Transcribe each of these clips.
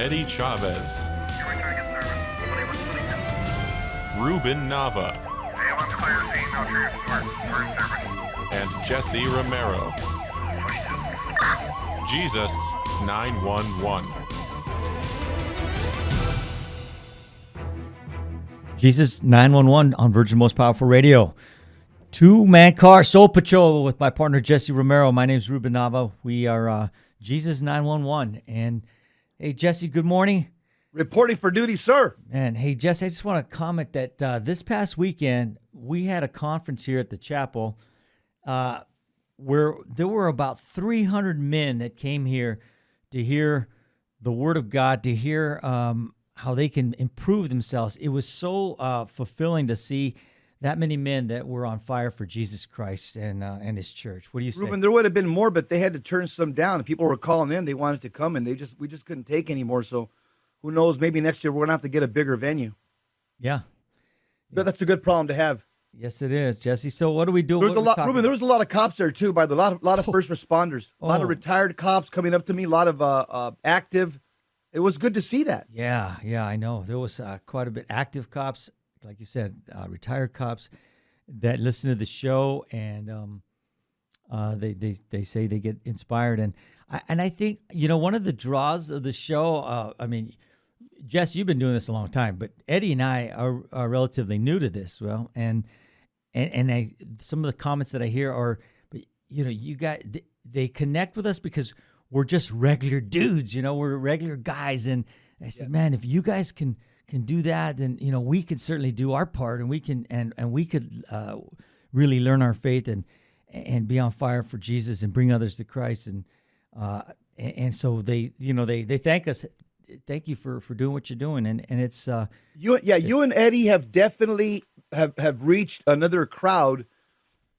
Eddie Chavez, Ruben Nava, and Jesse Romero. Jesus 911. Jesus 911 on Virgin Most Powerful Radio. Two-man car, Soul Patrol with my partner Jesse Romero. My name is Ruben Nava. We are Jesus 911. And hey, Jesse, good morning. Reporting for duty, sir. And hey, Jesse, I just want to comment that this past weekend we had a conference here at the chapel where there were about 300 men that came here to hear the Word of God, to hear how they can improve themselves. It was so fulfilling to see that many men that were on fire for Jesus Christ and His church. What do you say? Ruben, there would have been more, but they had to turn some down. People were calling in; they wanted to come, and we just couldn't take anymore. So, who knows? Maybe next year we're gonna have to get a bigger venue. Yeah, But that's a good problem to have. yes, it is, Jesse. So what do we do? There was a lot, Ruben. There was a lot of cops there too. By the lot of first responders, a lot of retired cops coming up to me. A lot of active. It was good to see that. Yeah, I know. There was quite a bit active cops, like you said, retired cops that listen to the show, and they say they get inspired, and I think one of the draws of the show. I mean, Jess, you've been doing this a long time, but Eddie and I are relatively new to this. Well, and some of the comments that I hear are, but you got they connect with us because we're just regular dudes, we're regular guys. And I said, man, if you guys can do that, then, we can certainly do our part, and we can, and we could really learn our faith and be on fire for Jesus and bring others to Christ. And so they thank us. Thank you for doing what you're doing. And it's, you and Eddie have definitely have reached another crowd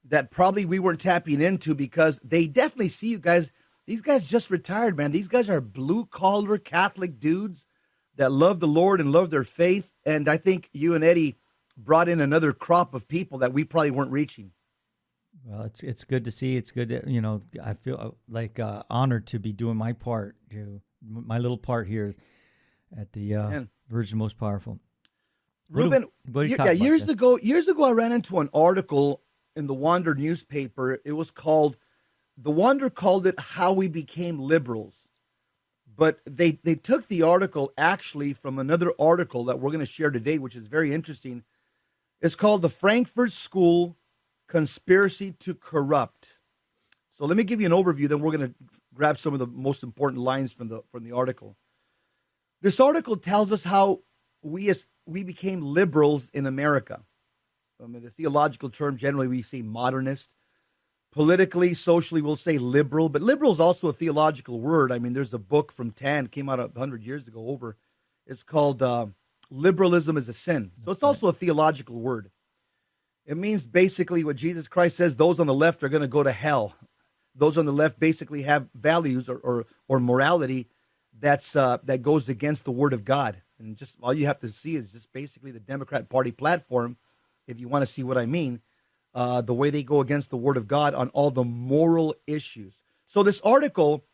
that probably we weren't tapping into, because they definitely see you guys. These guys just retired, man. These guys are blue-collar Catholic dudes that love the Lord and love their faith. And I think you and Eddie brought in another crop of people that we probably weren't reaching. Well, it's good to see. It's good to, I feel like honored to be doing my part, my little part here at the Virgin Most Powerful. Ruben, years ago, I ran into an article in the Wander newspaper. It was called, the Wander called it "How We Became Liberals," but they took the article actually from another article that we're going to share today, which is very interesting. It's called "The Frankfurt School Conspiracy to Corrupt." So let me give you an overview, then we're going to grab some of the most important lines from the article. This article tells us how we became liberals in America. I mean, the theological term, generally we say modernist. Politically, socially, we'll say liberal, but liberal is also a theological word. I mean, there's a book from Tan, came out 100 years ago over. It's called Liberalism is a Sin. So it's also a theological word. It means basically what Jesus Christ says, those on the left are going to go to hell. Those on the left basically have values or morality that goes against the Word of God. And just all you have to see is just basically the Democrat Party platform, if you want to see what I mean. The way they go against the Word of God on all the moral issues. So this article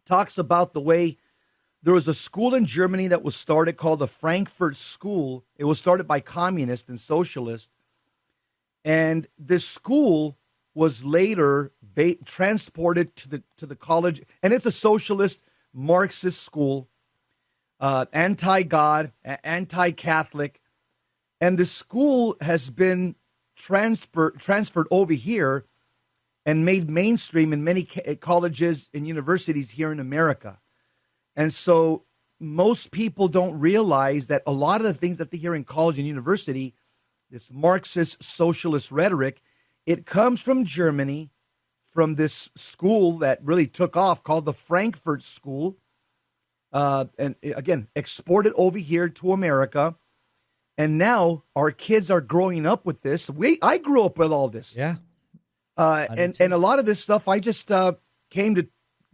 talks about the way there was a school in Germany that was started called the Frankfurt School. It was started by communists and socialists. And this school was later transported to the college. And it's a socialist Marxist school, anti-God, anti-Catholic. And the school has been transferred over here and made mainstream in many colleges and universities here in America. And so most people don't realize that a lot of the things that they hear in college and university, this Marxist socialist rhetoric, it comes from Germany, from this school that really took off called the Frankfurt School, and again, exported over here to America. And now our kids are growing up with this. I grew up with all this. Yeah. And a lot of this stuff, I just came to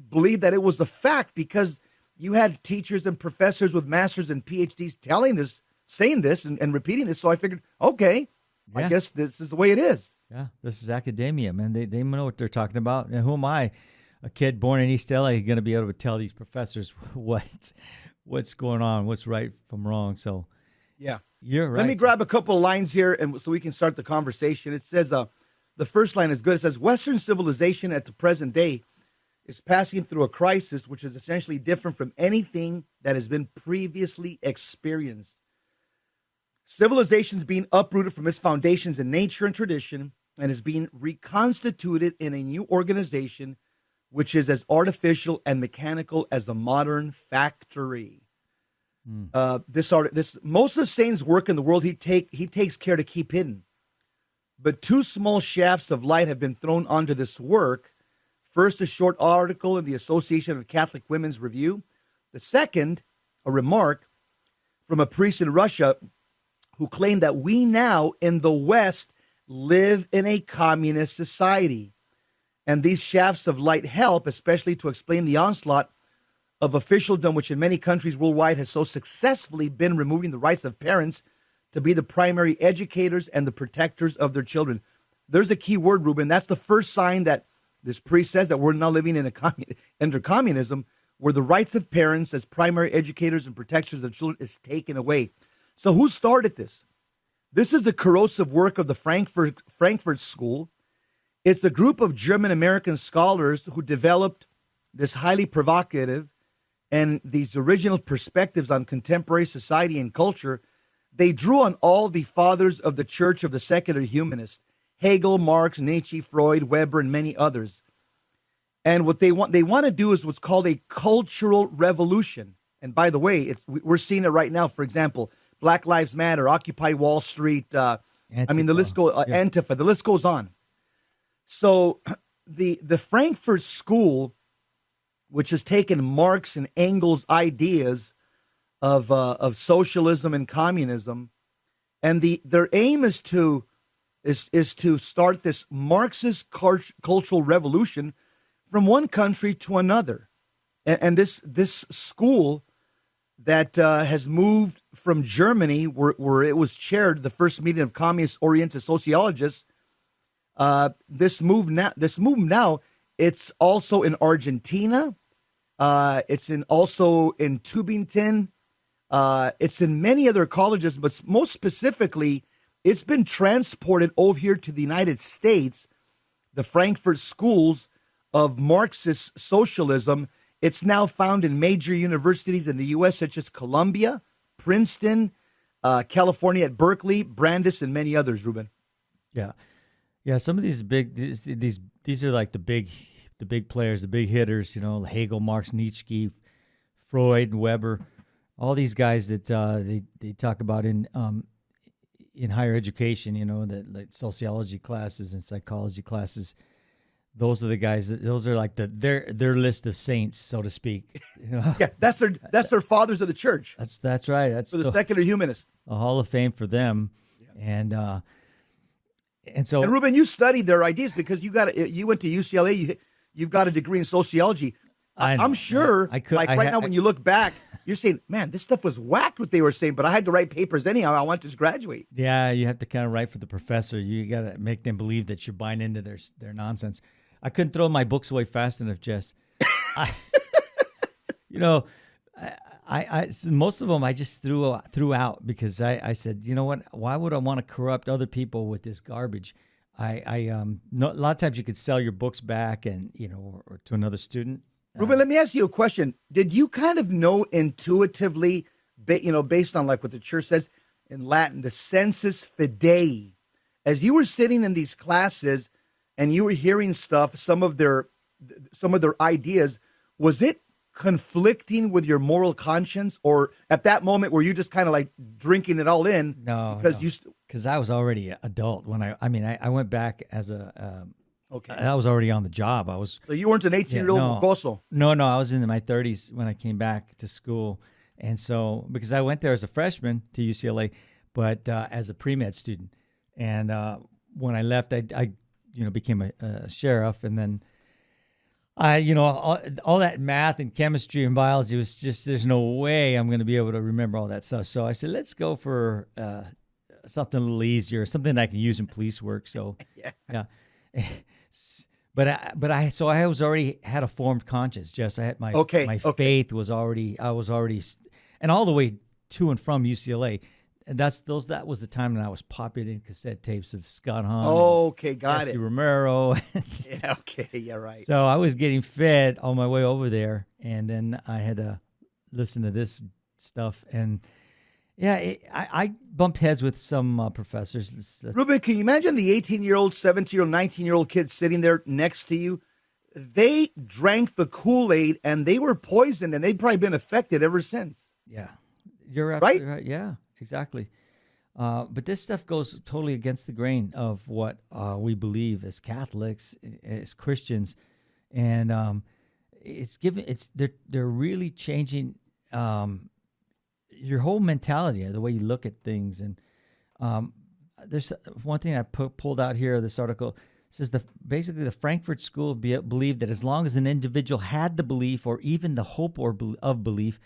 believe that it was a fact because you had teachers and professors with masters and PhDs saying this and repeating this. So I figured, okay, I guess this is the way it is. Yeah, this is academia, man. They know what they're talking about. And who am I, a kid born in East LA, going to be able to tell these professors what what's going on, what's right from wrong. So Yeah. you're right. Let me grab a couple of lines here, and so we can start the conversation. It says, the first line is good. It says, Western civilization at the present day is passing through a crisis which is essentially different from anything that has been previously experienced. Civilization is being uprooted from its foundations in nature and tradition and is being reconstituted in a new organization which is as artificial and mechanical as the modern factory. This most of the saints' work in the world he takes care to keep hidden. But two small shafts of light have been thrown onto this work. First, a short article in the Association of Catholic Women's Review. The second, a remark from a priest in Russia who claimed that we now in the West live in a communist society. And these shafts of light help, especially to explain the onslaught of officialdom, which in many countries worldwide has so successfully been removing the rights of parents to be the primary educators and the protectors of their children. There's a key word, Ruben. That's the first sign that this priest says that we're now living in under communism, where the rights of parents as primary educators and protectors of their children is taken away. So who started this? This is the corrosive work of the Frankfurt School. It's a group of German-American scholars who developed this highly provocative and these original perspectives on contemporary society and culture. They drew on all the fathers of the Church of the secular humanists, Hegel, Marx, Nietzsche, Freud, Weber, and many others. And what they want to do is what's called a cultural revolution. And by the way, we're seeing it right now. For example, Black Lives Matter, Occupy Wall Street. The list goes Antifa. The list goes on. So the Frankfurt School, which has taken Marx and Engels' ideas of socialism and communism, and their aim is to start this Marxist cultural revolution from one country to another, and this school that has moved from Germany, where it was chaired the first meeting of communist-oriented sociologists. This move now, it's also in Argentina. It's also in Tübingen. It's in many other colleges, but most specifically, it's been transported over here to the United States, the Frankfurt schools of Marxist socialism. It's now found in major universities in the U.S., such as Columbia, Princeton, California at Berkeley, Brandeis, and many others, Ruben. Yeah. Some of these these are like the big players, the big hitters. Hegel, Marx, Nietzsche, Freud, and Weber. All these guys that they talk about in higher education, that like sociology classes and psychology classes. Those are the guys those are like their list of saints, so to speak. Yeah, that's their fathers of the church. That's right. That's for the secular humanists. A hall of fame for them. Yeah. And so, Ruben, you studied their ideas because you went to UCLA. You've got a degree in sociology. I'm sure. Now, when you look back, you're saying, "Man, this stuff was whacked." What they were saying, but I had to write papers anyhow. I wanted to graduate. Yeah, you have to kind of write for the professor. You got to make them believe that you're buying into their nonsense. I couldn't throw my books away fast enough, Jess. Most of them I just threw out because I said, you know what? Why would I want to corrupt other people with this garbage? A lot of times you could sell your books back and or to another student. Ruben, let me ask you a question. Did you kind of know intuitively, based on like what the church says in Latin, the sensus fidei, as you were sitting in these classes and you were hearing stuff, some of their ideas, was it conflicting with your moral conscience, or at that moment were you just kind of like drinking it all in? No, because I was already an adult when I went back as a okay. I was already on the job. So you weren't an 18-year-old mocoso? No, I was in my 30s when I came back to school, and so because I went there as a freshman to UCLA, but as a pre-med student, and when I left, I became a sheriff, and then all that math and chemistry and biology was just, there's no way I'm going to be able to remember all that stuff. So I said, let's go for something a little easier, something I can use in police work. So yeah. But I was already had a formed conscience, Jess. I had my faith was already, I was already, and all the way to and from UCLA. And that was the time when I was popping in cassette tapes of Scott Hahn. Okay, got Jesse it. Romero. Yeah, okay, yeah, right. So I was getting fed on my way over there, and then I had to listen to this stuff. And yeah, I bumped heads with some professors. Ruben, can you imagine the 18-year-old, 17-year-old, 19-year-old kids sitting there next to you? They drank the Kool-Aid, and they were poisoned, and they've probably been affected ever since. Yeah, you're absolutely right. Yeah, exactly. But this stuff goes totally against the grain of what we believe as Catholics, as Christians, and they're really changing your whole mentality, the way you look at things. And there's one thing I pulled out here of this article. It says basically the Frankfurt School believed that as long as an individual had the belief or even the hope of belief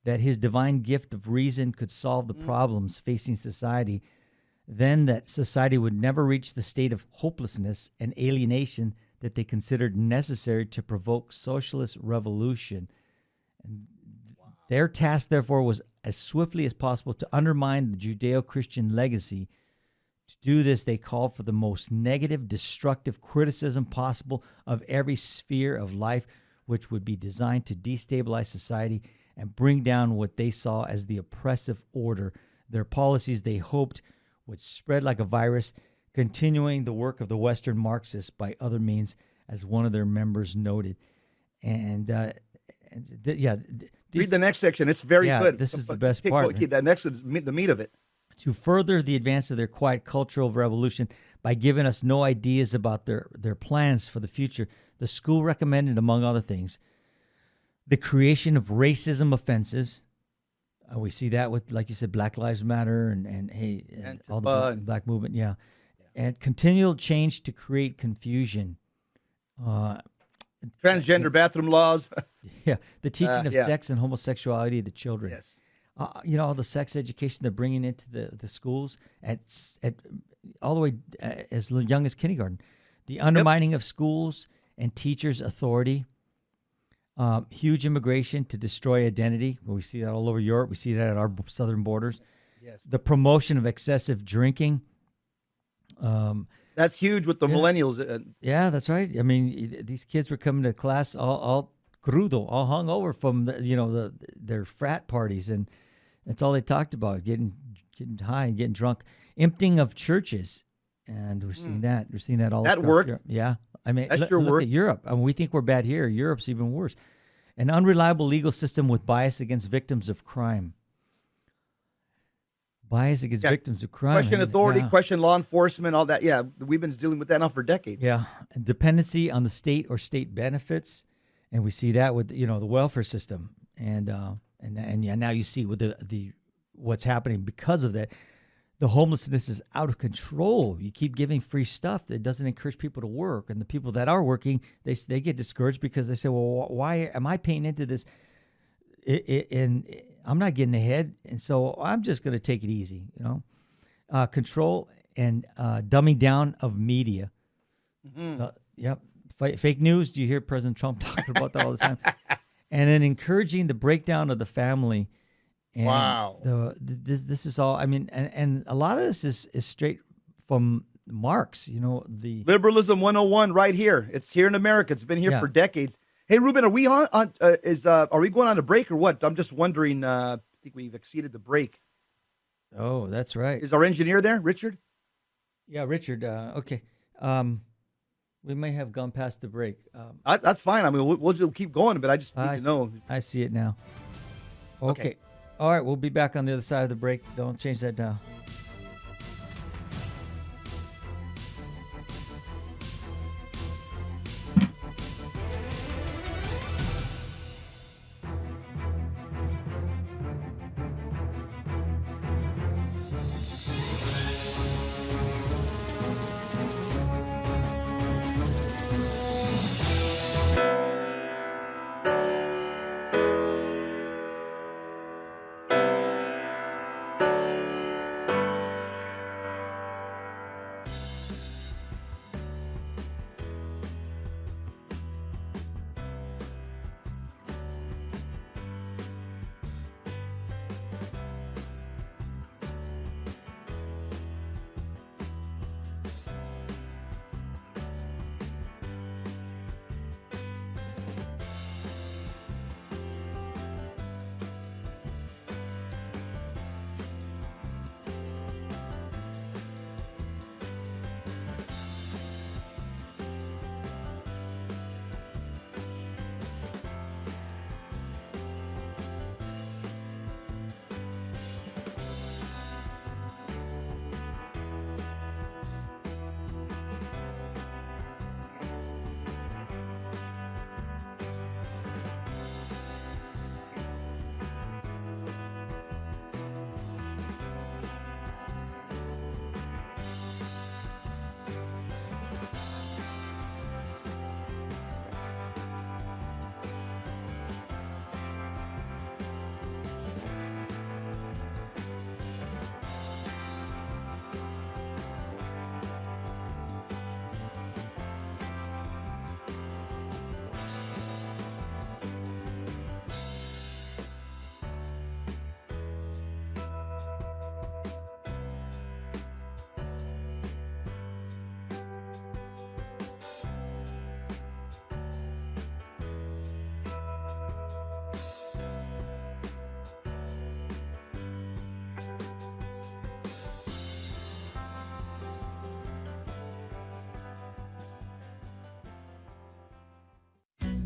that his divine gift of reason could solve the problems facing society, then that society would never reach the state of hopelessness and alienation that they considered necessary to provoke socialist revolution. And their task, therefore, was as swiftly as possible to undermine the Judeo-Christian legacy. To do this, they called for the most negative, destructive criticism possible of every sphere of life, which would be designed to destabilize society and bring down what they saw as the oppressive order. Their policies, they hoped, would spread like a virus, continuing the work of the Western Marxists by other means, as one of their members noted. And read the next section. It's very good. This is the best part. That next is the meat of it. To further the advance of their quiet cultural revolution by giving us no ideas about their plans for the future, the school recommended, among other things, the creation of racism offenses. We see that with, like you said, Black Lives Matter and all the black movement, and continual change to create confusion. Transgender bathroom laws. The teaching of sex and homosexuality to children. Yes. All the sex education they're bringing into the schools at all the way as young as kindergarten. The undermining of schools and teachers' authority. Huge immigration to destroy identity. We see that all over Europe. We see that at our southern borders. Yes. The promotion of excessive drinking. That's huge with the millennials. Yeah, that's right. I mean, these kids were coming to class all crudo, all hung over from their frat parties, and that's all they talked about: getting high and getting drunk, emptying of churches, and we're seeing that. We're seeing that all that across work. Europe. Yeah, I mean, that's look at Europe. I mean, we think we're bad here. Europe's even worse. An unreliable legal system with bias against victims of crime. Bias against victims of crime. Question authority, question law enforcement, all that. Yeah, we've been dealing with that now for decades. Yeah, and dependency on the state or state benefits, and we see that with the welfare system, and now you see with the what's happening because of that. The homelessness is out of control. You keep giving free stuff that doesn't encourage people to work, and the people that are working, they get discouraged because they say, "Well, why am I paying into this? And I'm not getting ahead, and so I'm just going to take it easy." Control and dumbing down of media. Yep, fake news. Do you hear President Trump talking about that all the time? And then encouraging the breakdown of the family. And wow. This is all. I mean, and a lot of this is straight from Marx. The liberalism 101 right here. It's here in America. It's been here for decades. Hey, Ruben, are we on? Are we going on a break or what? I'm just wondering. I think we've exceeded the break. Oh, that's right. Is our engineer there, Richard? Yeah, Richard. Okay. We may have gone past the break. That's fine. I mean, we'll just keep going, but I just need to know. I see it now. Okay. All right, we'll be back on the other side of the break. Don't change that dial.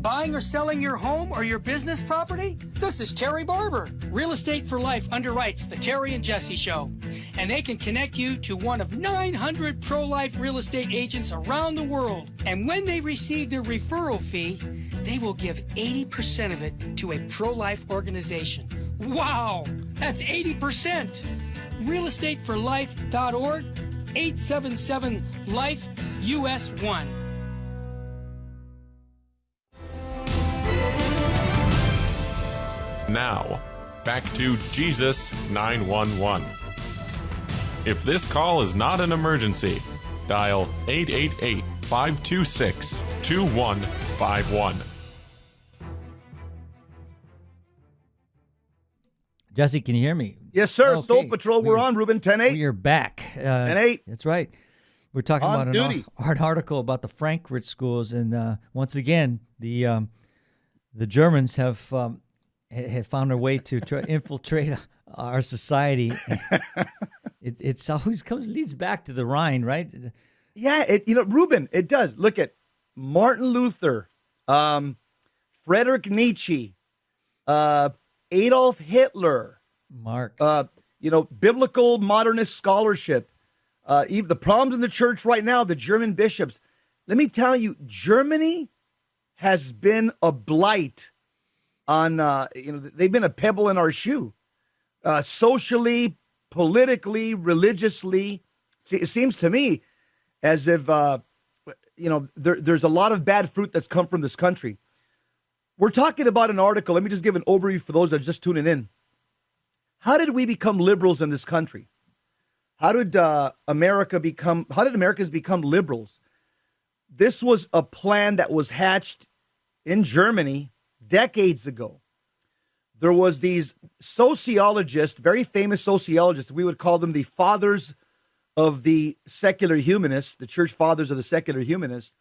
Buying or selling your home or your business property? This is Terry Barber. Real Estate for Life underwrites the Terry and Jesse Show. And they can connect you to one of 900 pro-life real estate agents around the world. And when they receive their referral fee, they will give 80% of it to a pro-life organization. Wow, that's 80%. realestateforlife.org, 877-LIFE-US1. Now, back to Jesus 911. If this call is not an emergency, dial 888-526-2151. Jesse, can you hear me? Yes, sir. Okay. Soul Patrol, we're on, Ruben, 10-8. We are back. 10-8. That's right. We're talking On about duty. an article about the Frankfurt schools, and once again, the Germans have found their way to try infiltrate our society. It's always leads back to the Rhine, right? Yeah, Ruben, it does. Look at Martin Luther, Friedrich Nietzsche, Adolf Hitler, Marx. Biblical modernist scholarship, even the problems in the church right now, the German bishops. Let me tell you, Germany has been a blight on, they've been a pebble in our shoe, socially, politically, religiously. It seems to me as if, there's a lot of bad fruit that's come from this country. We're talking about an article. Let me just give an overview for those that are just tuning in. How did we become liberals in this country? How did Americans become liberals? This was a plan that was hatched in Germany decades ago. There was these sociologists, very famous sociologists. We would call them the fathers of the secular humanists, the church fathers of the secular humanists.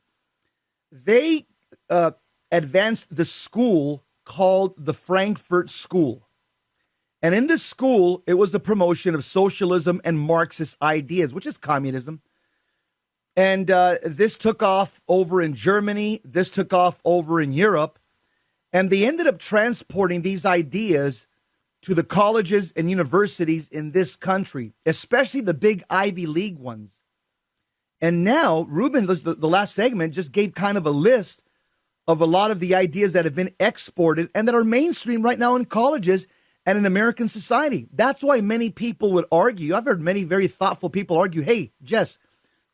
They advanced the school called the Frankfurt School. And in this school, it was the promotion of socialism and Marxist ideas, which is communism. And this took off over in Germany. This took off over in Europe. And they ended up transporting these ideas to the colleges and universities in this country, especially the big Ivy League ones. And now, Ruben, the last segment, just gave kind of a list of a lot of the ideas that have been exported and that are mainstream right now in colleges and in American society. That's why many people would argue. I've heard many very thoughtful people argue, hey, Jess,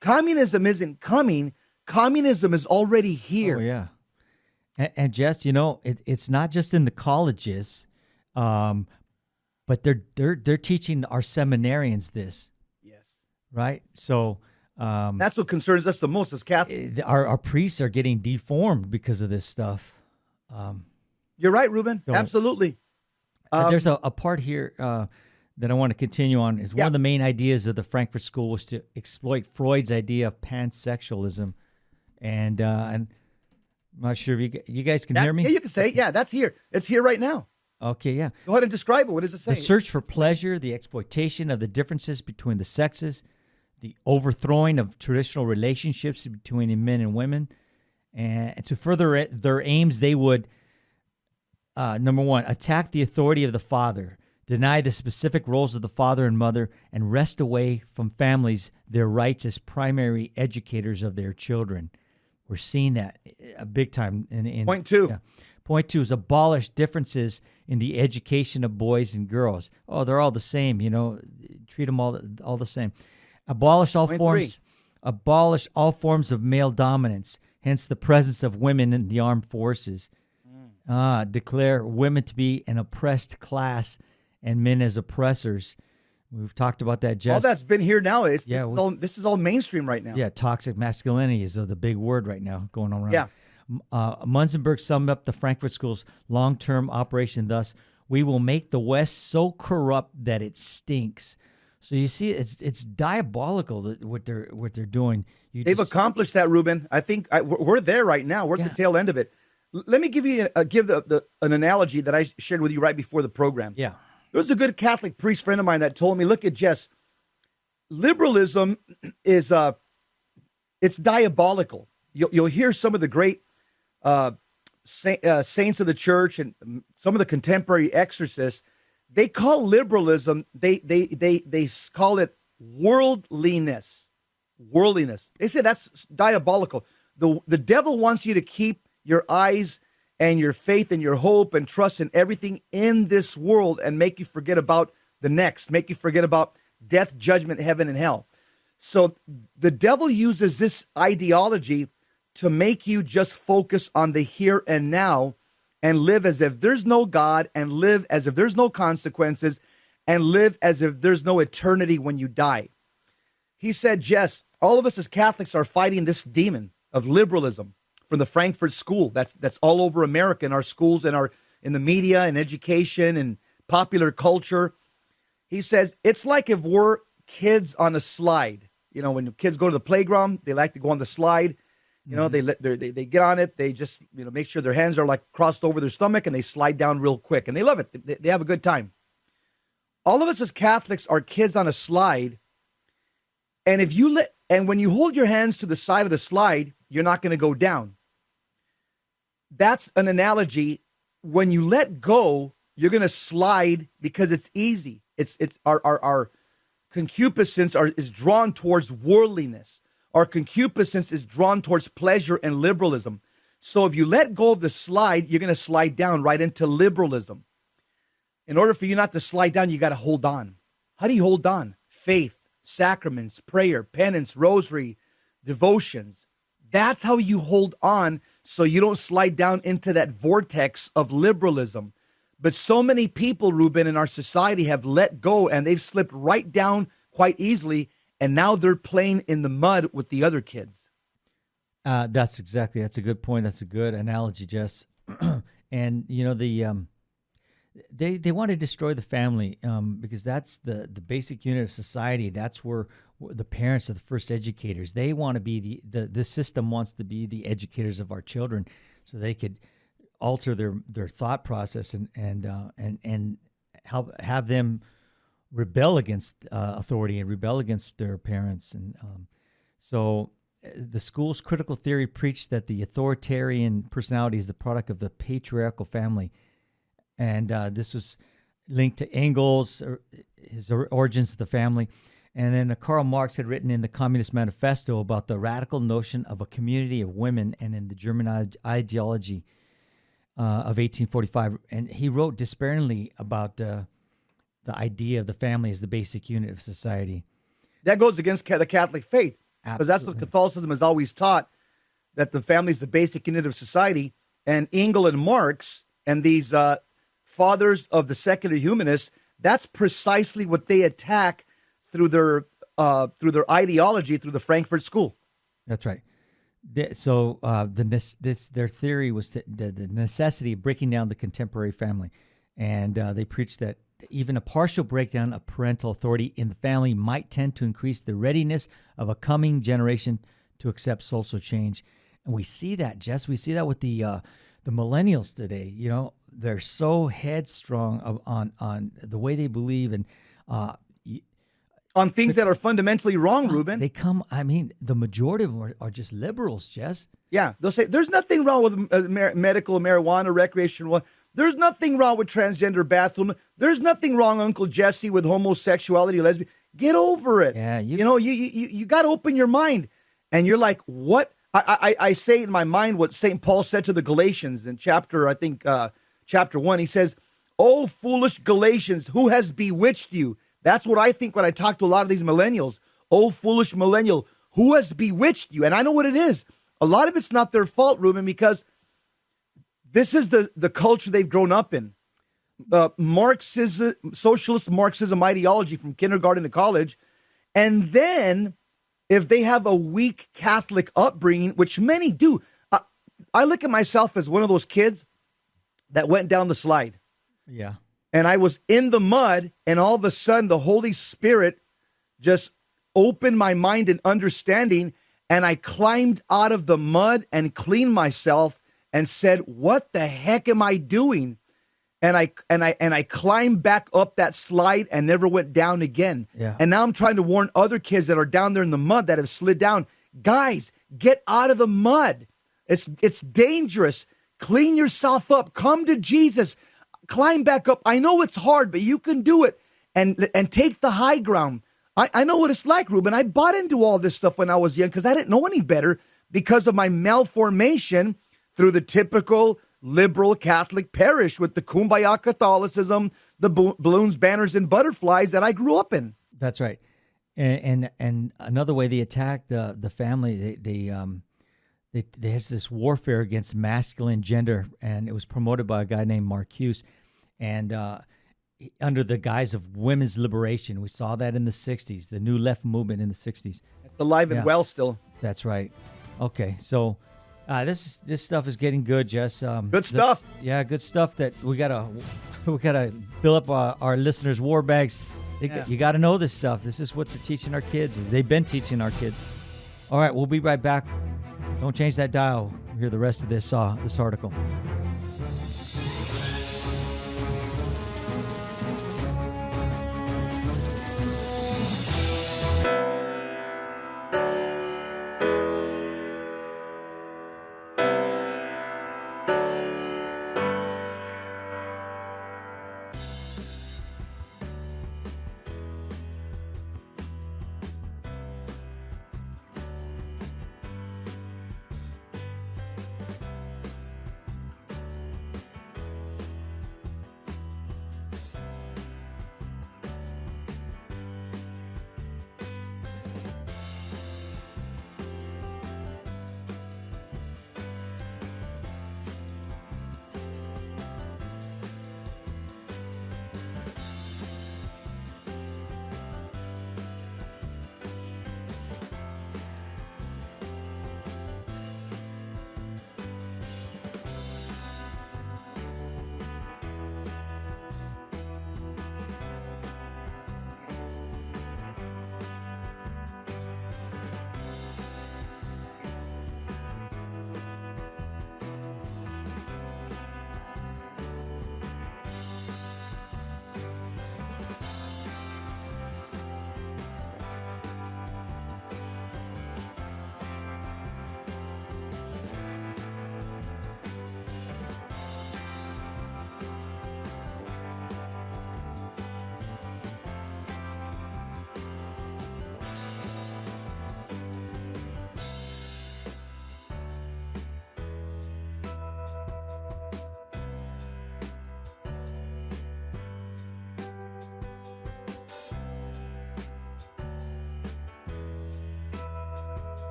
communism isn't coming. Communism is already here. Oh, yeah. And Jess, it's not just in the colleges, but they're teaching our seminarians this. Yes. Right? So that's what concerns us the most as Catholics. Our priests are getting deformed because of this stuff. You're right, Ruben. Absolutely. There's a part here that I want to continue on. Is one of the main ideas of the Frankfurt School was to exploit Freud's idea of pansexualism, and I'm not sure if you guys can hear me. Yeah, you can say it. Yeah, that's here. It's here right now. Okay, yeah. Go ahead and describe it. What does it say? The search for pleasure, the exploitation of the differences between the sexes, the overthrowing of traditional relationships between men and women, and to further their aims, they would. Number one, attack the authority of the father, deny the specific roles of the father and mother, and wrest away from families their rights as primary educators of their children. We're seeing that big time. Point two. Yeah. Point two is abolish differences in the education of boys and girls. Oh, they're all the same, treat them all the same. Abolish all forms of male dominance, hence the presence of women in the armed forces. Declare women to be an oppressed class and men as oppressors. We've talked about that, Jess. All that's been here now. This is all mainstream right now. Yeah, toxic masculinity is the big word right now going on around. Yeah. Munzenberg summed up the Frankfurt School's long-term operation thus: "We will make the West so corrupt that it stinks." So you see, it's diabolical what they're doing. They've accomplished that, Ruben. I think we're there right now. We're at the tail end of it. Let me give you an analogy that I shared with you right before the program. Yeah. There was a good Catholic priest friend of mine that told me, look at Jess, liberalism is it's diabolical. You'll hear some of the great saints of the church and some of the contemporary exorcists, they call liberalism, they call it worldliness. Worldliness. They say that's diabolical. The devil wants you to keep your eyes and your faith and your hope and trust in everything in this world and make you forget about the next, make you forget about death, judgment, heaven, and hell. So the devil uses this ideology to make you just focus on the here and now and live as if there's no God and live as if there's no consequences and live as if there's no eternity when you die. He said, Jess, all of us as Catholics are fighting this demon of liberalism from the Frankfurt school. That's all over America in our schools and in the media and education and popular culture. He says, it's like if we're kids on a slide. You know, when kids go to the playground, they like to go on the slide. You know, they get on it. They just, make sure their hands are like crossed over their stomach and they slide down real quick. And they love it. They have a good time. All of us as Catholics are kids on a slide. And when you hold your hands to the side of the slide, you're not going to go down. That's an analogy. When you let go, you're going to slide because it's easy. It's our concupiscence is drawn towards worldliness. Our concupiscence is drawn towards pleasure and liberalism. So if you let go of the slide, you're going to slide down right into liberalism. In order for you not to slide down, you got to hold on. How do you hold on? Faith, sacraments, prayer, penance, rosary, devotions. That's how you hold on so you don't slide down into that vortex of liberalism. But so many people, Ruben, in our society have let go and they've slipped right down quite easily. And now they're playing in the mud with the other kids. That's a good point. That's a good analogy, Jess. And, they want to destroy the family because that's the basic unit of society. That's where the parents are the first educators. They want to be the system wants to be the educators of our children so they could alter their thought process and help have them rebel against authority and rebel against their parents. And so the school's critical theory preached that the authoritarian personality is the product of the patriarchal family. And this was linked to Engels, his origins of the family. And then Karl Marx had written in the Communist Manifesto about the radical notion of a community of women and in the German ideology of 1845. And he wrote despairingly about the idea of the family as the basic unit of society. That goes against the Catholic faith. Because that's what Catholicism has always taught, that the family is the basic unit of society. And Engels and Marx and these fathers of the secular humanists, that's precisely what they attack through their ideology, through the Frankfurt School. That's right. So their theory was the necessity of breaking down the contemporary family. And they preached that even a partial breakdown of parental authority in the family might tend to increase the readiness of a coming generation to accept social change. And we see that, Jess. We see that with the millennials today. They're so headstrong on the way they believe and on things that are fundamentally wrong, Ruben. The majority of them are just liberals, Jess. Yeah, they'll say there's nothing wrong with medical marijuana, recreational. There's nothing wrong with transgender bathroom. There's nothing wrong, Uncle Jesse, with homosexuality, lesbian. Get over it. Yeah, you got to open your mind. And you're like, what? I say in my mind what St. Paul said to the Galatians in chapter 1. He says, "Oh, foolish Galatians, who has bewitched you?" That's what I think when I talk to a lot of these millennials. Oh, foolish millennial, who has bewitched you? And I know what it is. A lot of it's not their fault, Ruben, because this is the culture they've grown up in. Marxism, socialist Marxism ideology from kindergarten to college. And then if they have a weak Catholic upbringing, which many do, I look at myself as one of those kids that went down the slide. Yeah. And I was in the mud, and all of a sudden the Holy Spirit just opened my mind and understanding, and I climbed out of the mud and cleaned myself and said, "What the heck am I doing?" And I climbed back up that slide and never went down again. Yeah. And now I'm trying to warn other kids that are down there in the mud that have slid down. Guys, get out of the mud. It's dangerous. Clean yourself up. Come to Jesus. Climb back up. I know it's hard, but you can do it. And take the high ground. I know what it's like, Ruben. I bought into all this stuff when I was young because I didn't know any better because of my malformation through the typical liberal Catholic parish with the Kumbaya Catholicism, the balloons, banners, and butterflies that I grew up in. That's right. And another way they attack the family, there's this warfare against masculine gender, and it was promoted by a guy named Marcuse, and under the guise of women's liberation. We saw that in the 60s, the New Left movement in the 60s. It's alive and well still. That's right. Okay, so this stuff is getting good, Jess. Good stuff. Good stuff that we gotta fill up our listeners' war bags. You got to know this stuff. This is what they're teaching our kids. They've been teaching our kids. All right, we'll be right back. Don't change that dial. We'll hear the rest of this article.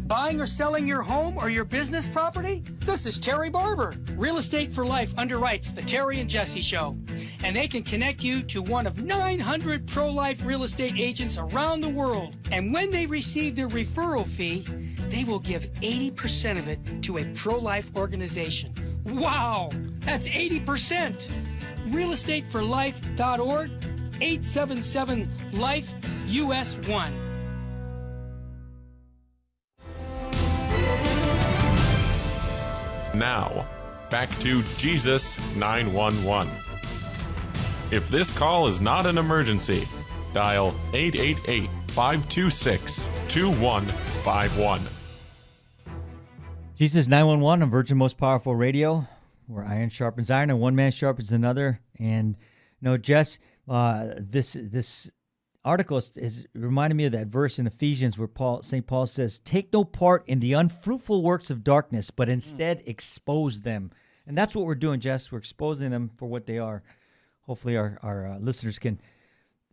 Buying or selling your home or your business property? This is Terry Barber. Real Estate for Life underwrites the Terry and Jesse Show. And they can connect you to one of 900 pro-life real estate agents around the world. And when they receive their referral fee, they will give 80% of it to a pro-life organization. Wow, that's 80%. realestateforlife.org, 877-LIFE, US 1. Now, back to Jesus 911. If this call is not an emergency, dial 888-526-2151. Jesus 911 on Virgin Most Powerful Radio, where iron sharpens iron and one man sharpens another. And, Jess, this article is reminding me of that verse in Ephesians where St. Paul says, "Take no part in the unfruitful works of darkness, but instead expose them." And that's what we're doing, Jess. We're exposing them for what they are. Hopefully our listeners can,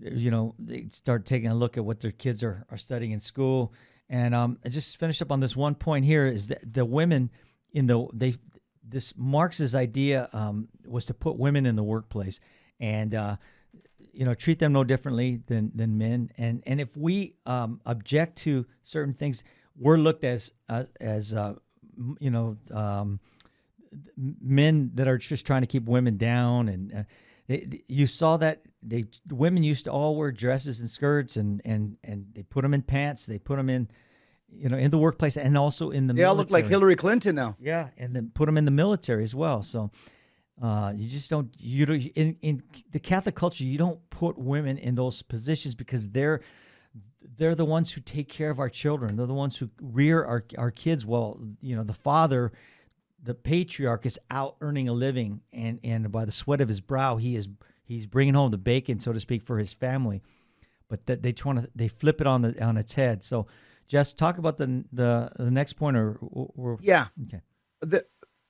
they start taking a look at what their kids are studying in school. And I just finish up on this one point here is that the women this Marx's idea was to put women in the workplace and treat them no differently than men. And if we object to certain things, we're looked as men that are just trying to keep women down. And you saw that women used to all wear dresses and skirts, and they put them in pants. They put them in, in the workplace and also in the military. They all look like Hillary Clinton now. Yeah, and then put them in the military as well. So You just don't. You don't in the Catholic culture. You don't put women in those positions because they're the ones who take care of our children. They're the ones who rear our kids. Well, the father, the patriarch, is out earning a living, and by the sweat of his brow, he's bringing home the bacon, so to speak, for his family. But that they flip it on its head. So, Jess, talk about the next point, or yeah, okay.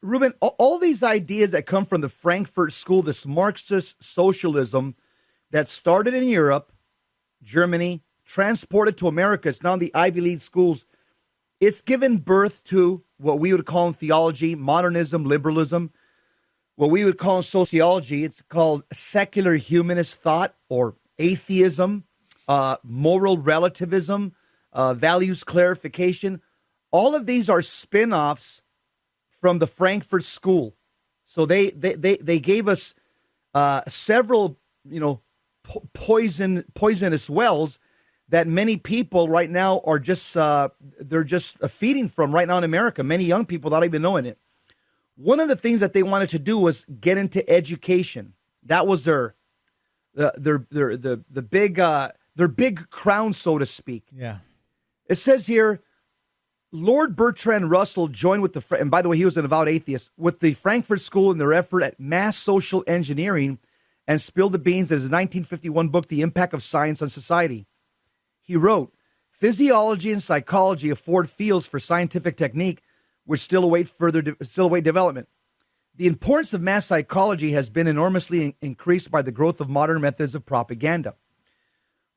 Ruben, all these ideas that come from the Frankfurt School, this Marxist socialism that started in Europe, Germany, transported to America, it's now in the Ivy League schools. It's given birth to what we would call in theology modernism, liberalism. What we would call in sociology, it's called secular humanist thought or atheism, moral relativism, values clarification. All of these are spin-offs from the Frankfurt School. So they gave us several, poisonous wells that many people right now are just they're just feeding from right now in America. Many young people without even knowing it. One of the things that they wanted to do was get into education. That was their big crown, so to speak. Yeah. It says here, Lord Bertrand Russell joined with and by the way, he was an avowed atheist, with the Frankfurt School in their effort at mass social engineering and spilled the beans in his 1951 book, The Impact of Science on Society. He wrote, physiology and psychology afford fields for scientific technique which still await development. The importance of mass psychology has been enormously increased by the growth of modern methods of propaganda.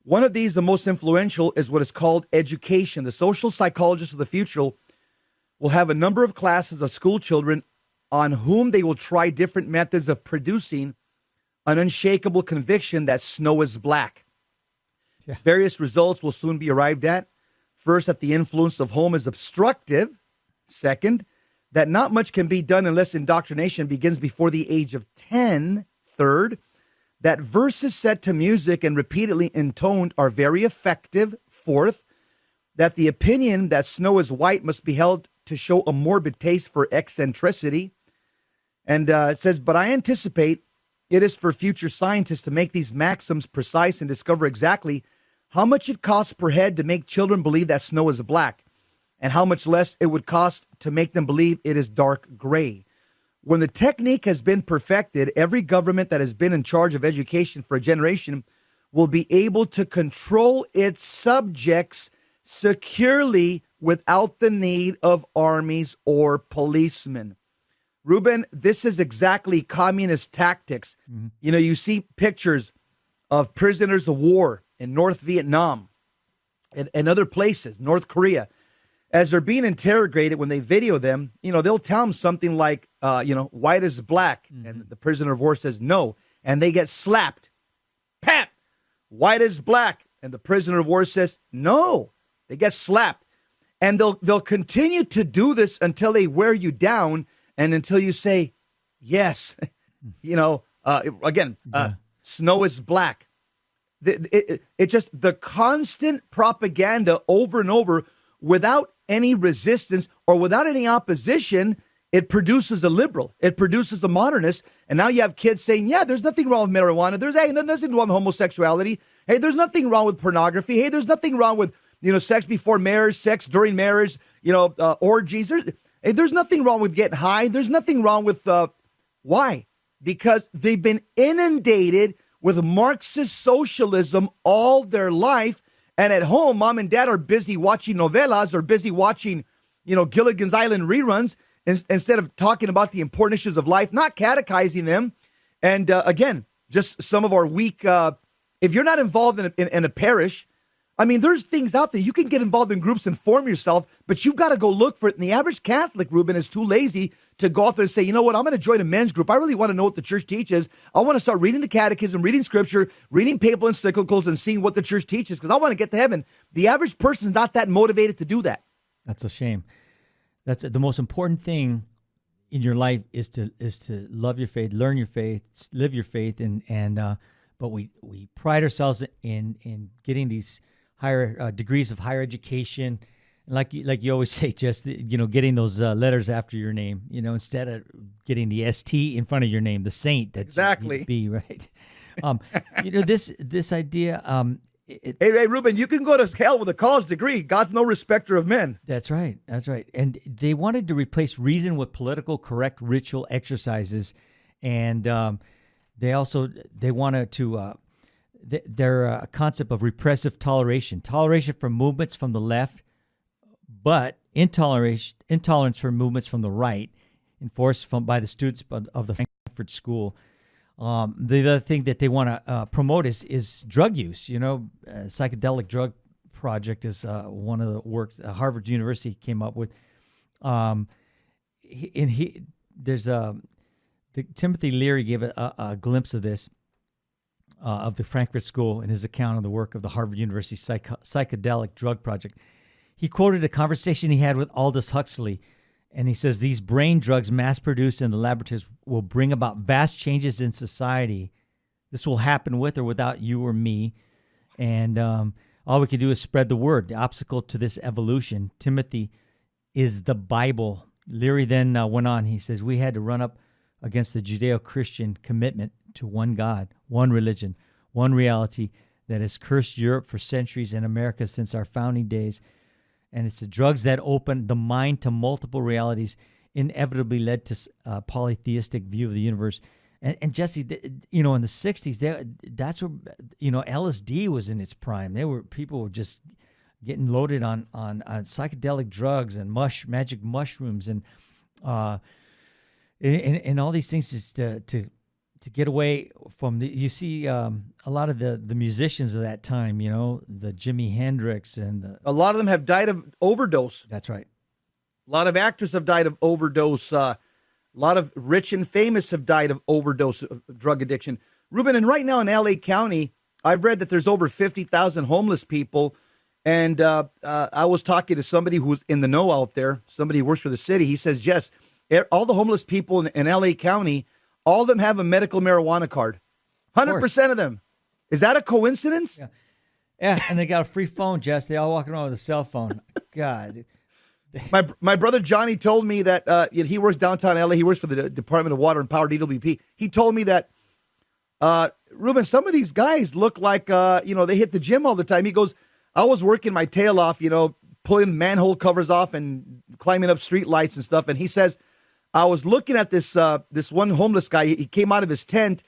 One of these, the most influential, is what is called education. The social psychologists of the future will have a number of classes of school children on whom they will try different methods of producing an unshakable conviction that snow is black. Yeah. Various results will soon be arrived at. First, that the influence of home is obstructive. Second, that not much can be done unless indoctrination begins before the age of 10. Third, that verses set to music and repeatedly intoned are very effective. Fourth, that the opinion that snow is white must be held to show a morbid taste for eccentricity. And it says, but I anticipate it is for future scientists to make these maxims precise and discover exactly how much it costs per head to make children believe that snow is black, and how much less it would cost to make them believe it is dark gray. When the technique has been perfected, every government that has been in charge of education for a generation will be able to control its subjects securely without the need of armies or policemen. Ruben, this is exactly communist tactics. Mm-hmm. You see pictures of prisoners of war in North Vietnam and other places, North Korea. As they're being interrogated, when they video them, they'll tell them something like, white is black. Mm-hmm. And the prisoner of war says no. And they get slapped. Pap! White is black. And the prisoner of war says no. They get slapped. And they'll continue to do this until they wear you down and until you say, yes. Snow is black. It's just the constant propaganda over and over without any resistance or without any opposition. It produces a liberal. It produces a modernist. And now you have kids saying, yeah, there's nothing wrong with marijuana. There's nothing wrong with homosexuality. Hey, there's nothing wrong with pornography. Hey, there's nothing wrong with, sex before marriage, sex during marriage, orgies. There's nothing wrong with getting high. There's nothing wrong with, why? Because they've been inundated with Marxist socialism all their life. And at home, mom and dad are busy watching novelas or busy watching, Gilligan's Island reruns instead of talking about the important issues of life, not catechizing them. And again, just some of our weak, if you're not involved in a parish, there's things out there. You can get involved in groups and form yourself, but you've got to go look for it. And the average Catholic, Ruben, is too lazy to go out there and say, you know what, I'm going to join a men's group. I really want to know what the church teaches. I want to start reading the catechism, reading scripture, reading papal encyclicals, and seeing what the church teaches because I want to get to heaven. The average person is not that motivated to do that. That's a shame. That's the most important thing in your life is to love your faith, learn your faith, live your faith, but we pride ourselves in getting these higher degrees of higher education, like you always say, just getting those letters after your name, instead of getting the ST in front of your name, the saint that exactly you need to be, right? This idea. Hey, Ruben, you can go to hell with a college degree. God's no respecter of men. That's right. That's right. And they wanted to replace reason with political correct ritual exercises, and they wanted to their concept of repressive toleration for movements from the left, but intolerance for movements from the right, enforced by the students of the Frankfurt school. The other thing that they want to promote is drug use. Psychedelic drug project is one of the works Harvard University came up with. Timothy Leary gave a glimpse of this, of the Frankfurt School, in his account of the work of the Harvard University psychedelic drug project. He quoted a conversation he had with Aldous Huxley, and he says, these brain drugs mass-produced in the laboratories will bring about vast changes in society. This will happen with or without you or me. And all we can do is spread the word. The obstacle to this evolution, Timothy, is the Bible. Leary then went on. He says, we had to run up against the Judeo-Christian commitment to one God, one religion, one reality that has cursed Europe for centuries and America since our founding days. And it's the drugs that open the mind to multiple realities inevitably led to a polytheistic view of the universe. And Jesse, in the 60s, that's where, LSD was in its prime. People were just getting loaded on psychedelic drugs and magic mushrooms and all these things just to get away from you see a lot of the musicians of that time, the Jimi Hendrix a lot of them have died of overdose. That's right. A lot of actors have died of overdose. A lot of rich and famous have died of overdose of drug addiction. Ruben, and right now in LA County, I've read that there's over 50,000 homeless people. And I was talking to somebody who's in the know out there, somebody who works for the city. He says, Jess, all the homeless people in LA County, all of them have a medical marijuana card. 100% of them. Is that a coincidence? Yeah, and they got a free phone, Jess. They all walking around with a cell phone. God. My brother Johnny told me that he works downtown LA. He works for the Department of Water and Power, DWP. He told me that, Ruben, some of these guys look like, they hit the gym all the time. He goes, I was working my tail off, pulling manhole covers off and climbing up street lights and stuff. And he says, I was looking at this one homeless guy. He came out of his tent.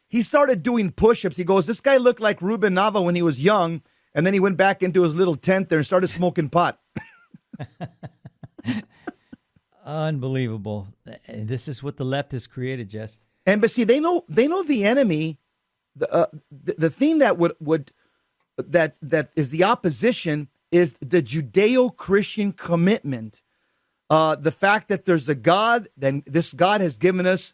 He started doing push-ups. He goes, this guy looked like Ruben Nava when he was young. And then he went back into his little tent there and started smoking pot. Unbelievable. This is what the left has created, Jess. But see, they know the enemy. The thing that is the opposition is the Judeo-Christian commitment. The fact that there's a God, then this God has given us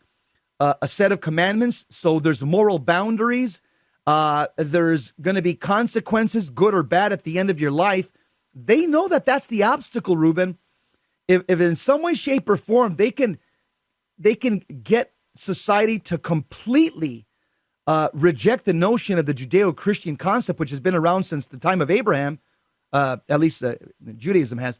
a set of commandments. So there's moral boundaries. There's going to be consequences, good or bad, at the end of your life. They know that that's the obstacle, Ruben. If in some way, shape, or form they can get society to completely reject the notion of the Judeo-Christian concept, which has been around since the time of Abraham, at least Judaism has.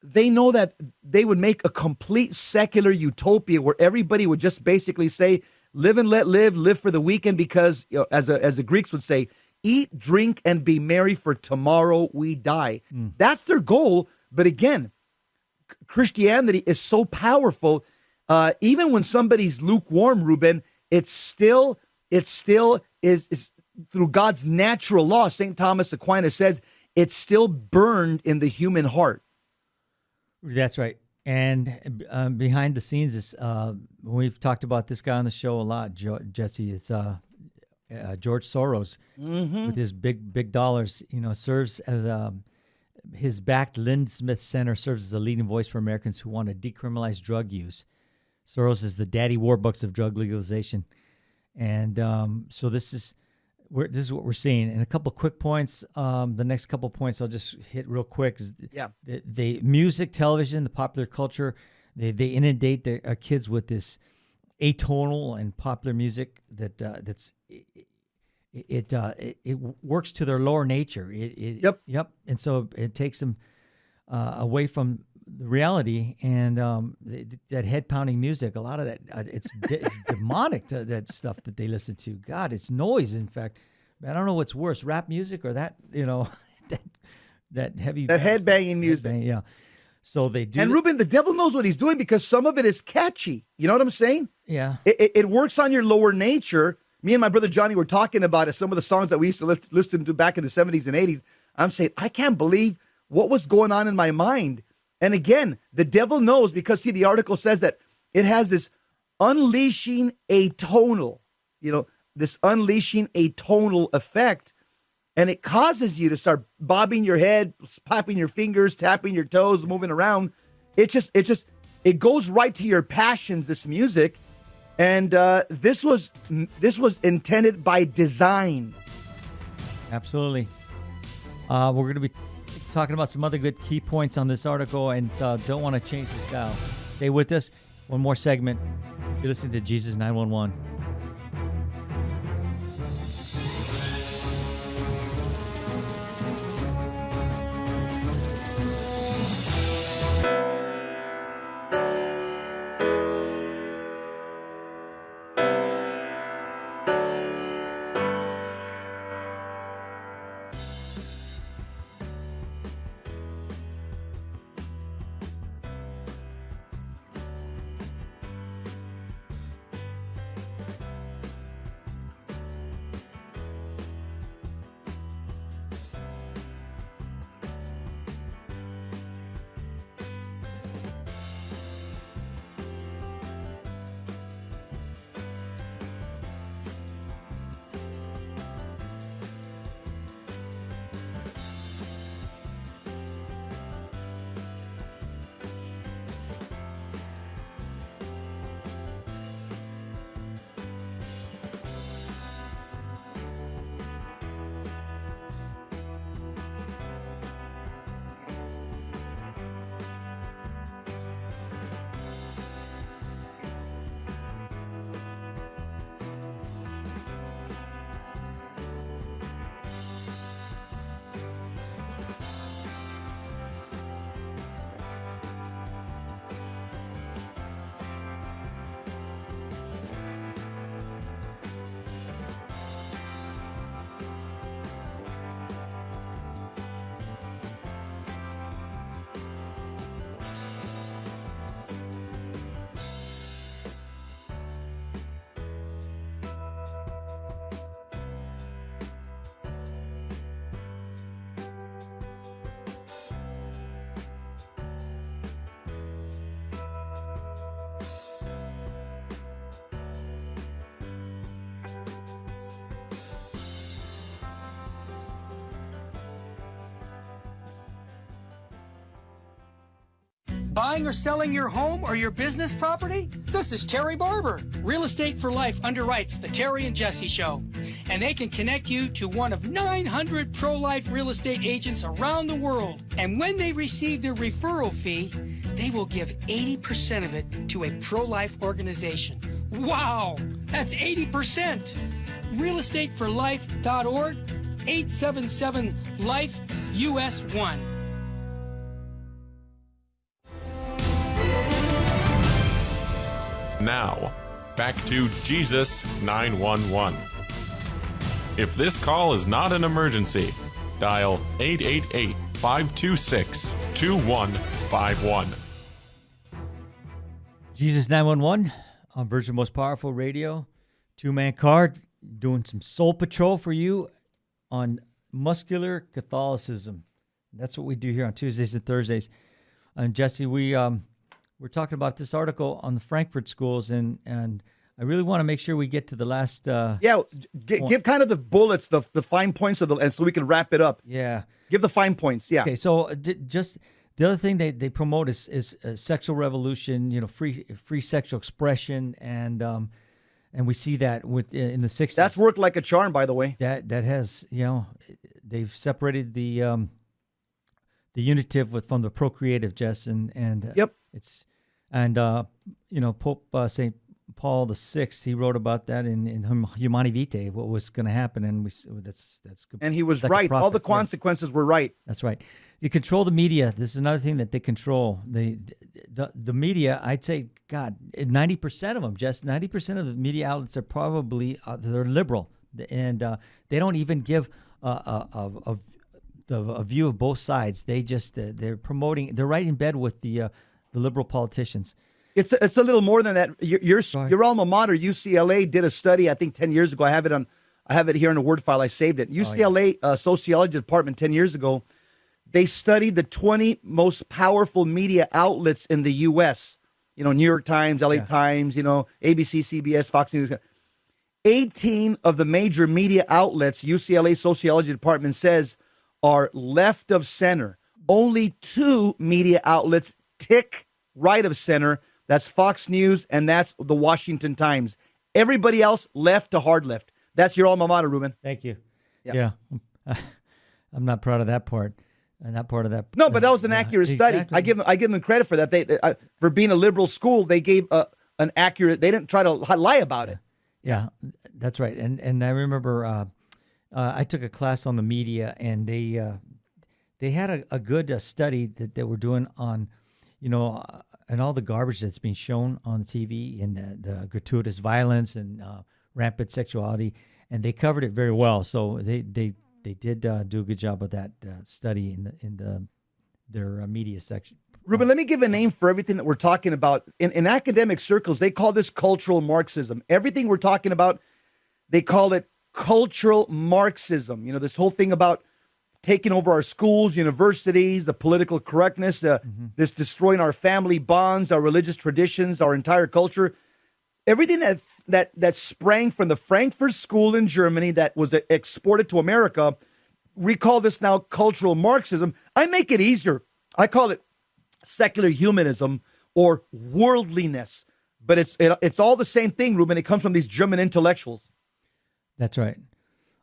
They know that they would make a complete secular utopia where everybody would just basically say, live and let live for the weekend, because, as the Greeks would say, eat, drink, and be merry, for tomorrow we die. That's their goal. But again, Christianity is so powerful. Even when somebody's lukewarm, Ruben, it still is through God's natural law. St. Thomas Aquinas says it's still burned in the human heart. That's right. And behind the scenes is we've talked about this guy on the show a lot, Jesse. It's George Soros with his big dollars. Serves as his backed Lynn Smith Center serves as a leading voice for Americans who want to decriminalize drug use. Soros is the daddy warbucks of drug legalization, and so this is what we're seeing. And a couple quick points. The next couple points I'll just hit real quick. The music, television, the popular culture, they inundate their kids with this atonal and popular music it works to their lower nature. Yep. And so it takes them away from the reality, and that head pounding music. A lot of that, it's demonic that stuff that they listen to. God, it's noise. In fact, I don't know what's worse, rap music or that that heavy head banging music. Yeah. So they do. And Ruben, the devil knows what he's doing because some of it is catchy. You know what I'm saying? Yeah. It works on your lower nature. Me and my brother Johnny were talking about it. Some of the songs that we used to listen to back in the 70s and 80s. I'm saying, I can't believe what was going on in my mind. And again, the devil knows because, see, the article says that it has this unleashing atonal, this unleashing atonal effect. And it causes you to start bobbing your head, popping your fingers, tapping your toes, moving around. It goes right to your passions, this music. And this was intended by design. Absolutely. We're going to be talking about some other good key points on this article, and don't want to change the style. Stay with us. One more segment. You're listening to Jesus 911. Buying or selling your home or your business property? This is Terry Barber. Real Estate for Life underwrites the Terry and Jesse Show. And they can connect you to one of 900 pro-life real estate agents around the world. And when they receive their referral fee, they will give 80% of it to a pro-life organization. Wow! That's 80%! realestateforlife.org, 877-LIFE-US1. Now, back to Jesus 911. If this call is not an emergency, dial 888-526-2151. Jesus 911 on Virgin Most Powerful Radio. Two-man card doing some soul patrol for you on muscular Catholicism. That's what we do here on Tuesdays and Thursdays. And Jesse, we're talking about this article on the Frankfurt schools, and I really want to make sure we get to the last. Give kind of the bullets, the fine points and so we can wrap it up. Yeah, give the fine points. Yeah. Okay, so just the other thing they promote is sexual revolution. Free sexual expression, and we see that in the 60s. That's worked like a charm, by the way. That has they've separated the unitive from the procreative, Jess, and yep. Pope St. Paul VI, he wrote about that in Humani Vitae, what was going to happen, and that's good. And he was right. All the consequences were right. That's right. You control the media. This is another thing that they control. The media, I'd say, God, 90% of them, just 90% of the media outlets are probably they're liberal, and they don't even give a view of both sides. They just they're promoting. They're right in bed with the liberal politicians. It's a little more than that. Your alma mater, UCLA, did a study, I think 10 years ago. I have it here in a Word file. I saved it. UCLA sociology department 10 years ago. They studied the 20 most powerful media outlets in the U.S. New York Times, LA Times, ABC, CBS, Fox News. 18 of the major media outlets, UCLA sociology department says, are left of center. Only 2 media outlets tick right of center. That's Fox News and that's the Washington Times. Everybody else left to hard left. That's your alma mater, Ruben. Thank you. Yeah. I'm not proud of that part. And that part of that. No, but that was an accurate study. I give them credit for that. They for being a liberal school, they gave an accurate. They didn't try to lie about it. Yeah, that's right. And I remember I took a class on the media, and they had a good study that they were doing on, and all the garbage that's being shown on TV and the gratuitous violence and rampant sexuality, and they covered it very well. So they did do a good job of that study in their media section. Ruben, let me give a name for everything that we're talking about. In academic circles, they call this cultural Marxism. Everything we're talking about, they call it cultural Marxism. This whole thing about taking over our schools, universities, the political correctness, this destroying our family bonds, our religious traditions, our entire culture. Everything that sprang from the Frankfurt School in Germany that was exported to America, we call this now cultural Marxism. I make it easier. I call it secular humanism or worldliness. But it's all the same thing, Ruben. It comes from these German intellectuals. That's right.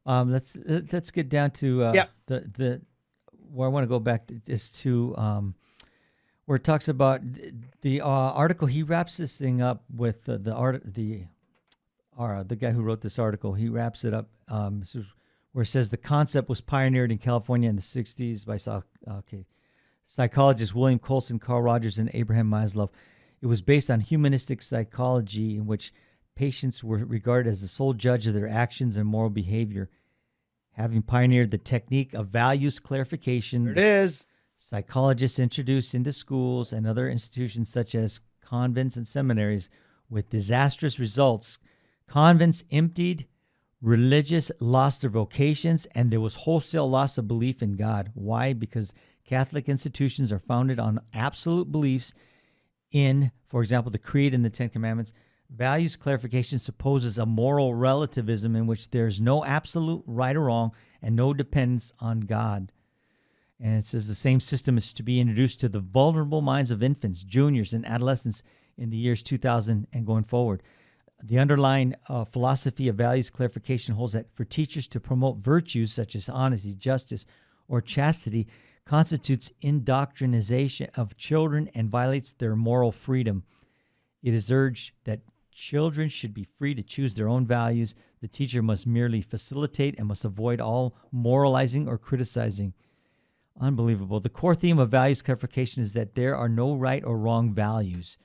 Let's get down to the where I want to go back is to where it talks about the article. He wraps this thing up with the guy who wrote this article. He wraps it up this is where it says the concept was pioneered in California in the 60s by psychologists William Colson, Carl Rogers, and Abraham Maslow. It was based on humanistic psychology in which patients were regarded as the sole judge of their actions and moral behavior. Having pioneered the technique of values clarification, there it is. Psychologists introduced into schools and other institutions such as convents and seminaries with disastrous results. Convents emptied, religious lost their vocations, and there was wholesale loss of belief in God. Why? Because Catholic institutions are founded on absolute beliefs in, for example, the Creed and the Ten Commandments. Values clarification supposes a moral relativism in which there is no absolute right or wrong and no dependence on God. And it says the same system is to be introduced to the vulnerable minds of infants, juniors, and adolescents in the years 2000 and going forward. The underlying philosophy of values clarification holds that for teachers to promote virtues such as honesty, justice, or chastity constitutes indoctrination of children and violates their moral freedom. It is urged that children should be free to choose their own values. The teacher must merely facilitate and must avoid all moralizing or criticizing. Unbelievable. The core theme of values clarification is that there are no right or wrong values.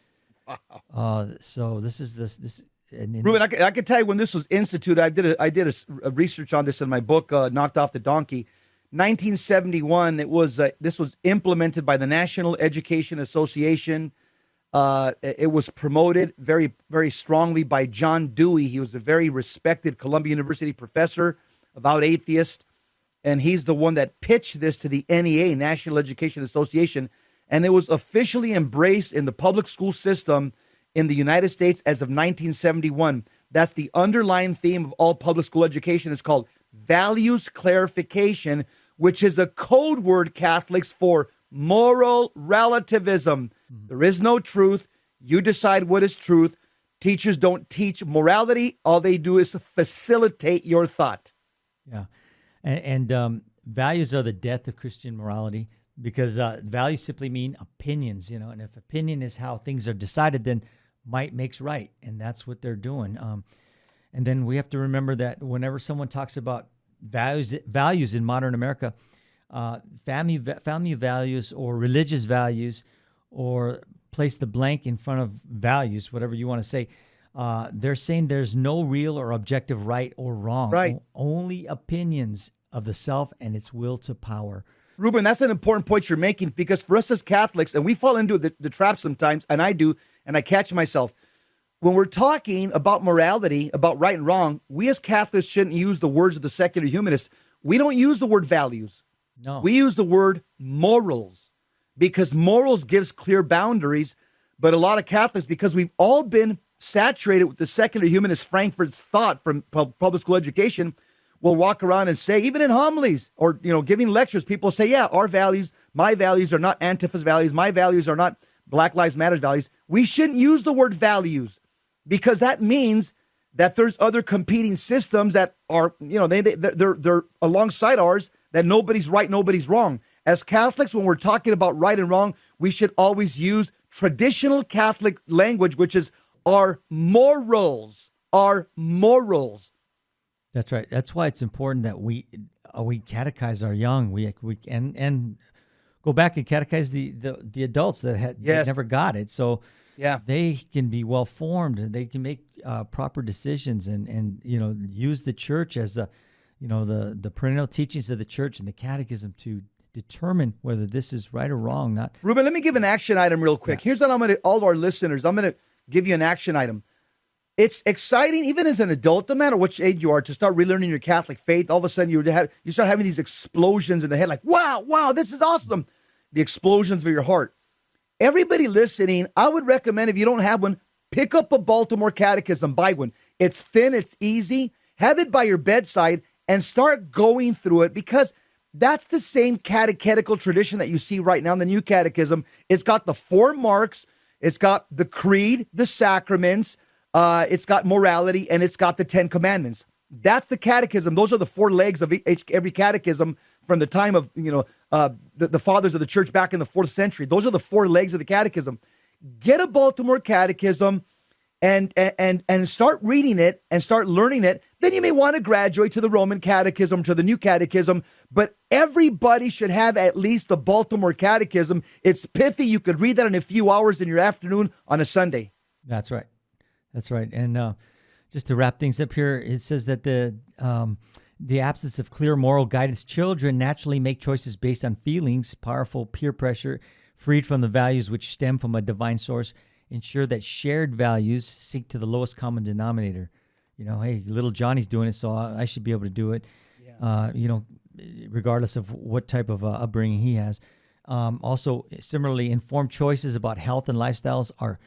Wow. So this is this. Ruben, I can tell you when this was instituted. I did a research on this in my book, Knocked Off the Donkey. 1971. This was implemented by the National Education Association. It was promoted very, very strongly by John Dewey. He was a very respected Columbia University professor, avowed atheist. And he's the one that pitched this to the NEA, National Education Association, and it was officially embraced in the public school system in the United States as of 1971. That's the underlying theme of all public school education. It's called values clarification, which is a code word, Catholics, for moral relativism. There is no truth. You decide what is truth. Teachers don't teach morality. All they do is facilitate your thought. Yeah. And values are the death of Christian morality because values simply mean opinions, and if opinion is how things are decided, then might makes right, and that's what they're doing. And then we have to remember that whenever someone talks about values in modern America, family values or religious values, or place the blank in front of values, whatever you want to say. They're saying there's no real or objective right or wrong. Right. Only opinions of the self and its will to power. Ruben, that's an important point you're making, because for us as Catholics, and we fall into the trap sometimes, and I do, and I catch myself, when we're talking about morality, about right and wrong, we as Catholics shouldn't use the words of the secular humanists. We don't use the word values. No. We use the word morals, because morals gives clear boundaries. But a lot of Catholics, because we've all been saturated with the secular humanist Frankfurt thought from public school education, will walk around and say, even in homilies or, giving lectures, people say, yeah, our values, my values are not Antifa's values. My values are not Black Lives Matter's values. We shouldn't use the word values, because that means that there's other competing systems that are, they're alongside ours, that nobody's right, nobody's wrong. As Catholics, when we're talking about right and wrong, we should always use traditional Catholic language, which is our morals, That's right. That's why it's important that we catechize our young. We and go back and catechize the adults that Yes. never got it. So Yeah. they can be well formed, and they can make proper decisions, and use the church as the perennial teachings of the church and the catechism to determine whether this is right or wrong. Not Ruben, let me give an action item real quick. Here's what I'm going to, all our listeners, I'm going to give you an action item. It's exciting, even as an adult, no matter which age you are, to start relearning your Catholic faith. All of a sudden, you start having these explosions in the head, like, wow, this is awesome. The explosions of your heart. Everybody listening, I would recommend, if you don't have one, pick up a Baltimore Catechism, buy one. It's thin, it's easy. Have it by your bedside and start going through it, because that's the same catechetical tradition that you see right now in the New Catechism. It's got the 4 marks, it's got the creed, the sacraments, it's got morality, and it's got the 10 commandments. That's the catechism. Those are the 4 legs of every catechism from the time of the fathers of the church back in the 4th century. Those are the 4 legs of the catechism. Get a Baltimore Catechism and start reading it and start learning it. Then you may want to graduate to the Roman Catechism, to the New Catechism, but everybody should have at least the Baltimore Catechism. It's pithy. You could read that in a few hours in your afternoon on a Sunday. That's right. That's right. And just to wrap things up here, it says that the absence of clear moral guidance, children naturally make choices based on feelings, powerful peer pressure, freed from the values which stem from a divine source. Ensure that shared values seek to the lowest common denominator. Hey, little Johnny's doing it, so I should be able to do it. Yeah. Regardless of what type of upbringing he has. Also, similarly, informed choices about health and lifestyles are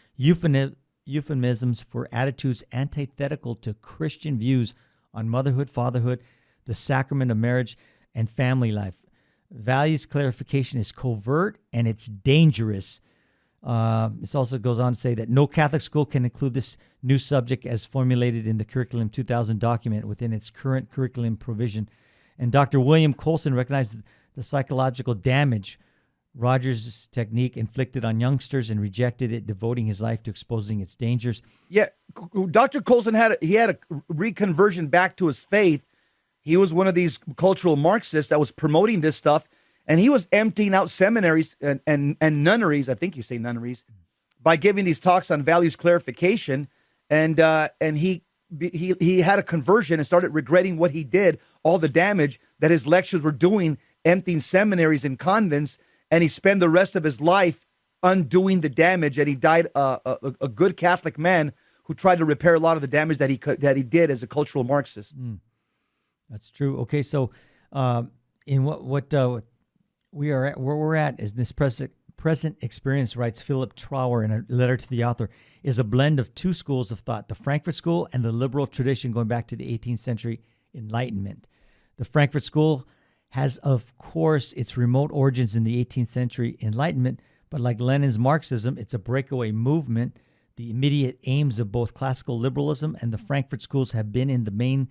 euphemisms for attitudes antithetical to Christian views on motherhood, fatherhood, the sacrament of marriage, and family life. Values clarification is covert and it's dangerous. This also goes on to say that no Catholic school can include this new subject as formulated in the Curriculum 2000 document within its current curriculum provision. And Dr. William Colson recognized the psychological damage Rogers' technique inflicted on youngsters and rejected it, devoting his life to exposing its dangers. Yeah, Dr. Colson had a reconversion back to his faith. He was one of these cultural Marxists that was promoting this stuff, and he was emptying out seminaries and nunneries, I think you say nunneries, by giving these talks on values clarification. And he had a conversion and started regretting what he did, all the damage that his lectures were doing, emptying seminaries and convents. And he spent the rest of his life undoing the damage, and he died a good Catholic man who tried to repair a lot of the damage that he did as a cultural Marxist. That's true. Okay, so in what we are at, where we're at is this present experience, writes Philip Trower in a letter to the author, is a blend of 2 schools of thought: the Frankfurt School and the liberal tradition going back to the 18th century Enlightenment. The Frankfurt School has, of course, its remote origins in the 18th century Enlightenment, but like Lenin's Marxism, it's a breakaway movement. The immediate aims of both classical liberalism and the Frankfurt schools have been in the main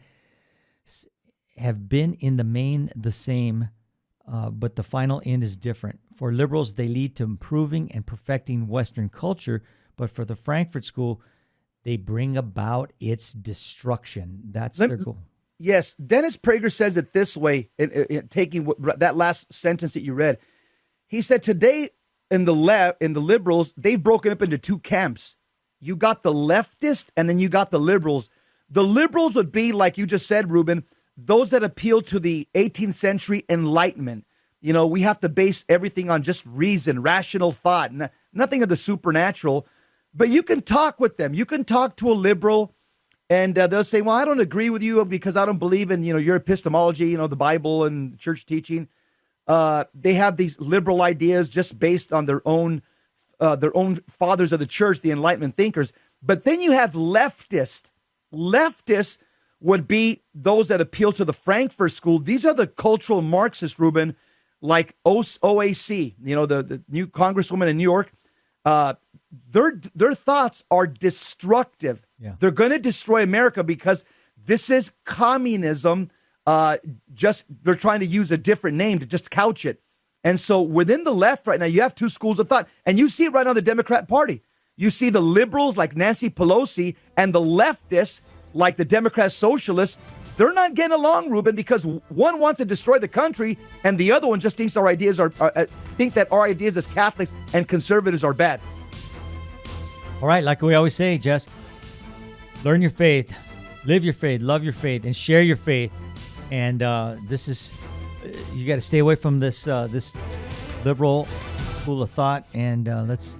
the same, but the final end is different. For liberals, they lead to improving and perfecting Western culture, but for the Frankfurt school, they bring about its destruction. That's their goal. Yes, Dennis Prager says it this way, in taking that last sentence that you read. He said today in the liberals, they've broken up into two camps. You got the leftists and then you got the liberals. The liberals would be, like you just said, Ruben, those that appeal to the 18th century Enlightenment. You know, we have to base everything on just reason, rational thought, nothing of the supernatural. But you can talk with them. You can talk to a liberal and they'll say, well, I don't agree with you because I don't believe in, your epistemology, the Bible and church teaching. They have these liberal ideas just based on their own fathers of the church, the Enlightenment thinkers. But then you have leftists. Leftists would be those that appeal to the Frankfurt school. These are the cultural Marxists, Ruben, like OAC, the new congresswoman in New York. Their thoughts are destructive. Yeah. They're going to destroy America because this is communism. They're trying to use a different name to just couch it. And so within the left right now, you have two schools of thought. And you see it right now in the Democrat Party. You see the liberals like Nancy Pelosi and the leftists like the Democrat socialists. They're not getting along, Ruben, because one wants to destroy the country and the other one just thinks our ideas think that our ideas as Catholics and conservatives are bad. All right, like we always say, Jess, learn your faith, live your faith, love your faith, and share your faith. And you got to stay away from this liberal school of thought, and let's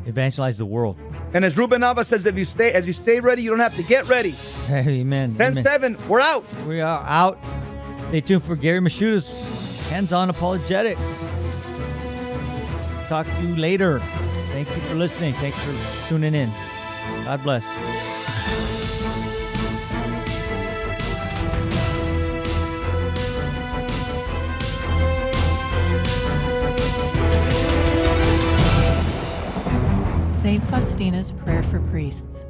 evangelize the world. And as Ruben Nava says, as you stay ready, you don't have to get ready. Amen. 10-7, we're out. We are out. Stay tuned for Gary Masciuta's Hands-On Apologetics. Talk to you later. Thank you for listening. Thanks for tuning in. God bless. St. Faustina's Prayer for Priests.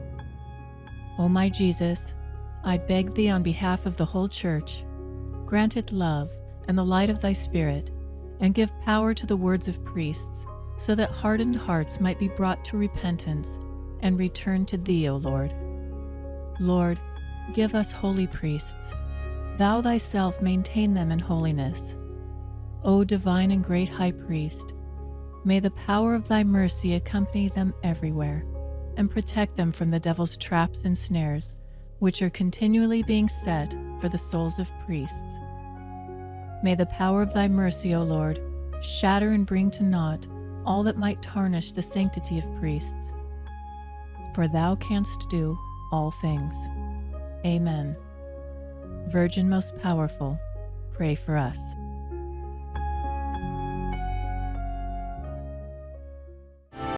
O my Jesus, I beg thee on behalf of the whole Church, grant it love and the light of thy Spirit, and give power to the words of priests, so that hardened hearts might be brought to repentance and return to thee, O Lord. Lord, give us holy priests. Thou thyself maintain them in holiness. O divine and great High Priest, may the power of thy mercy accompany them everywhere, and protect them from the devil's traps and snares, which are continually being set for the souls of priests. May the power of thy mercy, O Lord, shatter and bring to naught all that might tarnish the sanctity of priests. For thou canst do all things. Amen. Virgin most powerful, pray for us.